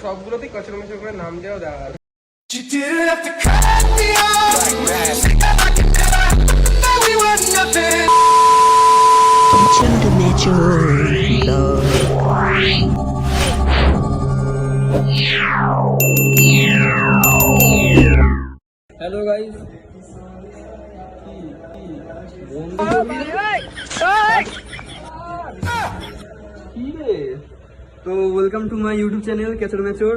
সবগুলোতেই কচুর মিচুর করে নাম দেওয়া দেওয়া আছে। হ্যালো গাইস, তো welcome to my YouTube channel Kechor Mechor.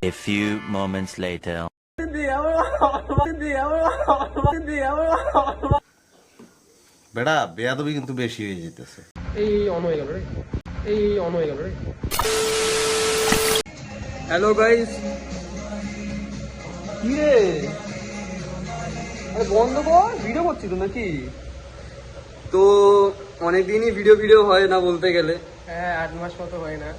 A few moments later. বেড়া বেয়াদবি কিন্তু বেশি হয়ে যেতেছে। এই অন হয়ে গেল রে, এই অন হয়ে গেল রে। হ্যালো গাইস, কি রে? আরে বন্ধ কর, ভিডিও করছি তো নাকি? তো অনেকদিনই ভিডিও হয় না বলতে গেলে। হ্যাঁ, 8 মাস মতো হয় না।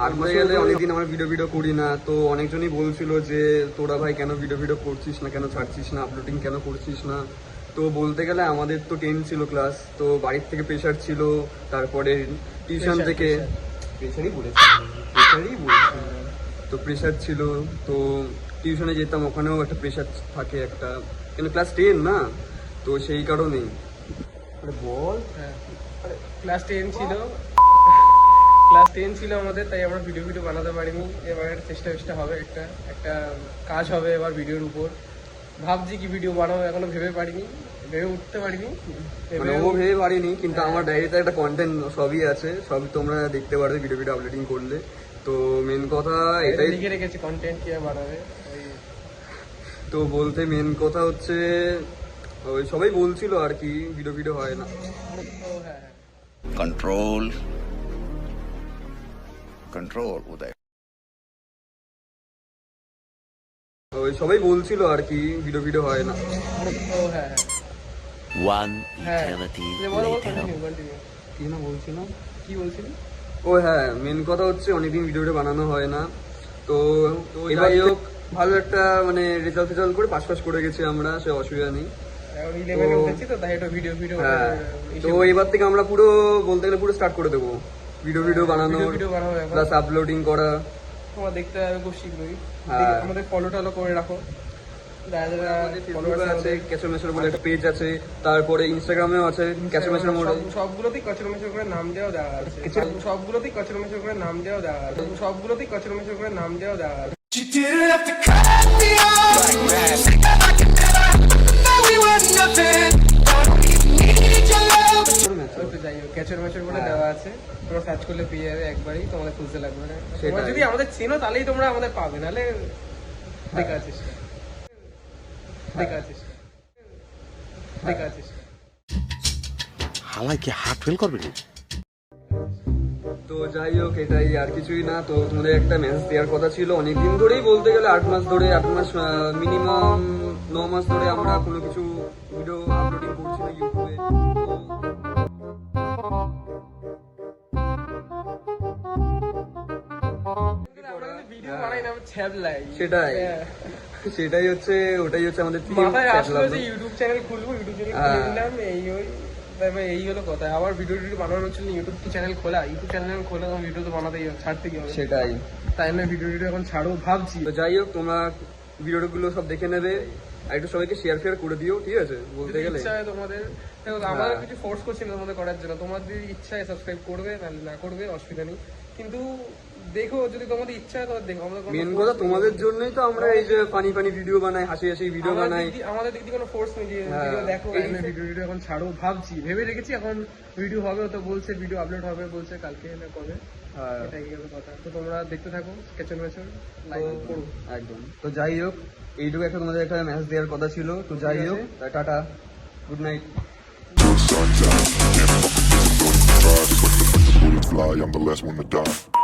আট মাস গেলে অনেকদিন আমরা ভিডিও করি না। তো অনেকজনই বলছিল যে তোরা ভাই কেন ভিডিও করছিস না, কেন ছাড়ছিস না, আপলোডিং কেন করছিস না। তো বলতে গেলে আমাদের তো 10 ছিল ক্লাস, তো বাড়ির থেকে প্রেশার ছিল, তারপরে টিউশন থেকে প্রেশারই বলেছি, তো প্রেশার ছিল। তো টিউশনে যেতাম, ওখানেও একটা প্রেশার থাকে একটা, কিন্তু ক্লাস 10 না, তো সেই কারণেই। বল, ক্লাস 10 ছিল আমাদের, তাই আমরা ভিডিও বানাতে পারিনি। এবার একটা চেষ্টা হবে, একটা কাজ হবে এবার ভিডিওর উপর। ভাবছি কি ভিডিও বানাবো, এখনো ভেবে উঠতে পারিনি, ভেবে পারিনি। কিন্তু আমার ডায়েরিতে একটা কন্টেন্ট সবই আছে, সবই তোমরা দেখতে পারবে ভিডিও আপলোডিং করলে। তো মেন কথা এটাই লিখে রেখেছি, কন্টেন্ট কি বানাবে। তো বলতে মেন কথা হচ্ছে ওই সবাই বলছিল আর কি ভিডিও হয় না। কন্ট্রোল উদয়। ওই সবাই বলছিল আর কি ভিডিও হয় না। One eternity later. কি বলছিলি? ও হ্যাঁ, মেন কথা হচ্ছে অনেকদিন ভিডিও বানানো হয় না। তো এবার হোক, ভালো একটা মানে রেজাল্ট করে পাস করে গেছি আমরা, সে অসুবিধা নেই। তো এবার থেকে আমরা পুরো বলতে গেলে পুরো স্টার্ট করে দেবো ভিডিও বানানো, প্লাস আপলোডিং করা। তোমার দেখতে হবে খুব শীঘ্রই। আমাদের ফলো টলো করে রাখো। আছে কেচর মেচর বলে একটা পেজ আছে, তারপরে ইনস্টাগ্রামেও আছে কেচর মেচর মোড়। সবগুলোতেই কচর মেচর করে নাম দেওয়া আছে, সবগুলোতেই কচর মেচর করে নাম দেওয়া আছে, সবগুলোতেই কচর মেচর করে নাম দেওয়া আছে। ক্যাচর ম্যাচর বলে দেওয়া আছে, তোমরা সার্চ করলে পেয়ে যাবে, একবারই তোমাদের খুঁজতে লাগবে না। তোমরা যদি আমাদের চেনো তাহলেই তোমরা আমাদের পাবে, নাহলে দেখা আছিস। হালাই কি হার্ট ফেল করবে? তো যাই হোক, এটাই আর কিছুই না। তো তোমাদের একটা মেসেজ দেওয়ার কথা ছিল, অনেকদিন ধরেই বলতে গেলে 8 মাস মিনিমাম 9 মাস ধরে আমরা কোনো কিছু ভিডিও আপলোডিং করছি না ইউটিউবে। সেটাই হচ্ছে আমাদের ইউটিউব চ্যানেল খুলবো, এই হলো কথা। আবার ভিডিও বানানোর জন্য ইউটিউব চ্যানেল খোলা ভিডিও তো বানাতেই ছাড়তে কি হবে, সেটাই। তাই না ভিডিও এখন ছাড়ো ভাবছি। তো যাই হোক, তোমরা ভিডিওগুলো সব দেখে নেবে, আর একটু সবাইকে শেয়ার করে দিও, ঠিক আছে? বলতে গেলে ইচ্ছা হয় তোমাদের, আমরা কিছু ফোর্স করছি না তোমাদের করার জন্য। তোমাদের ইচ্ছায় সাবস্ক্রাইব করবে, নাহলে না করবে, অসুবিধা নেই। কিন্তু দেখো, যদি তোমাদের ইচ্ছা হয় দেখো। মেন কথা তোমাদের জন্যই তো আমরা এই যে ফানি ভিডিও বানাই, হাসি ভিডিও বানাই। আমাদের দিক দিয়ে কোনো ফোর্স নেই যে দেখো ভিডিও এখন ছাড়ো ভাবছি, ভেবে রেখেছি। এখন ভিডিও হবে তো বলছে, ভিডিও আপলোড হবে বলছে কালকে না কবে, এটাই হলো কথা। তো তোমরা দেখতে থাকো, কেচর মেচর লাইক করো একদম। তো যাই হোক, এইটুকু একটা তোমাদের একটা মেসেজ দেওয়ার কথা ছিল। তো যাই হোক, tata, good night. Fly, I'm the last one to die.